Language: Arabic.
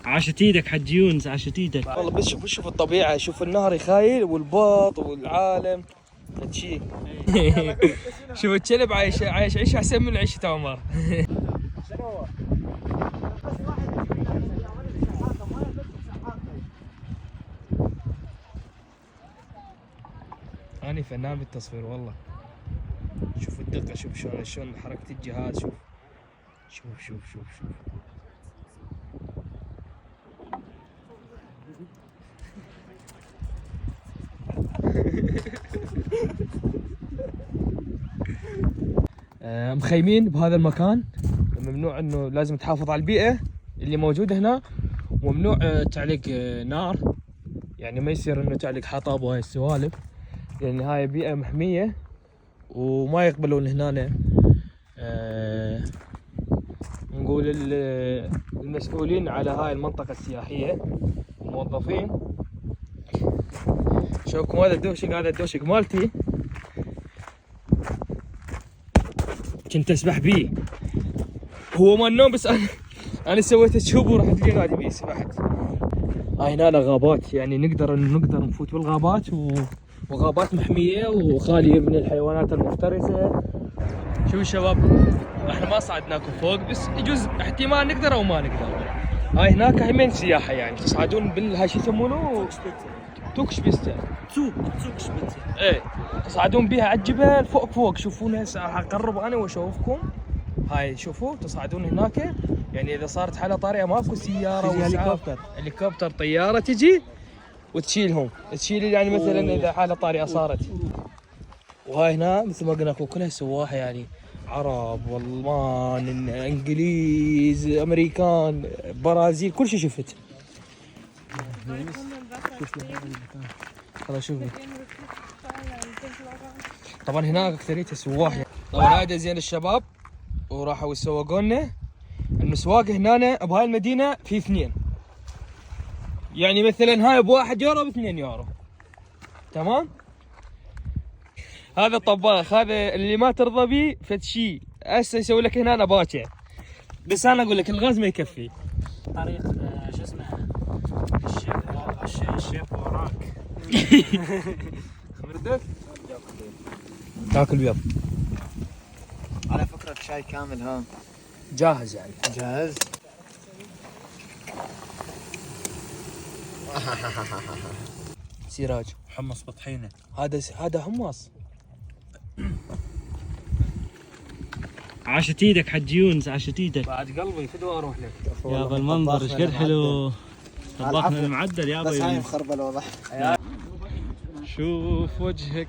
عاشت ايدك حج يونس، عاشت ايدك والله. بس شوف الطبيعة، شوف النهر يخايل والباط والعالم هالشي. شوف الكلب عايش عيش احسن من عيشة عمر. أنا فنان بالتصوير والله. شوف الدقة، شوف شلون حركة الجهاز، شوف. مخيمين بهذا المكان. ممنوع انه لازم تحافظ على البيئة اللي موجودة هنا، وممنوع تعلق نار، يعني ما يصير انه تعلق حطب وهاي السوالف، لان هاي بيئة محمية وما يقبلون هنا. نقول المسؤولين على هاي المنطقة السياحية، الموظفين. شوفكم هذا الدوشق مالتي كنت اسبح بيه، هو ما النوم، بس انا سويت تشوب ورحت لي غادي بيه سبحت. هاي هنا غابات، يعني نقدر نفوت بالغابات، وغابات محمية وخالية من الحيوانات المفترسة. شوفوا الشباب، احنا ما صعدناكم فوق، بس يجوز احتمال نقدر او ما نقدر. هاي هناك همين سياحة، يعني تصعدون هاي شو يسمونه؟ توكشبيستا. توكشبيتزا. ايه، تصعدون بيها على الجبل فوق. شوفون هسه راح اقرب انا واشوفكم. هاي شوفوا تصعدون هناك، يعني اذا صارت حالة طارئة ماكو سيارة هليكوبتر طيارة تجي وتشيل يعني مثلا اذا حالة طارئة صارت. وهاي هنا مثل ما قلنا كلها سواحة، يعني عرب والمان انجليز امريكان برازيل كل شيء شفت. خلاص شوفي، طبعا هناك اكثرية سواح. طبعا هذا زين الشباب وراحوا يسوقوا لنا المسواق هنا بهاي المدينة في 2، يعني مثلا هاي ب1 يورو ب2 يورو، تمام. هذا الطباخ، هذا اللي ما ترضى بيه فد شيء هسه يسوي لك هنا باكر، بس انا اقول لك الغاز ما يكفي. طريق شو اسمه الشيف وراك. خبرتك تاكل بيض على فكرة شاي كامل ها جاهز، يعني جاهز. سراج حمص بطحينه. هذا حمص. عاشت ايدك حج يونس، عاشت ايدك. بعد قلبي فدوى اروح لك يابا المنظر ايش قد حلو. طباخنا المعدل يابا بس هاي يونس. مخربة الوضع. شوف وجهك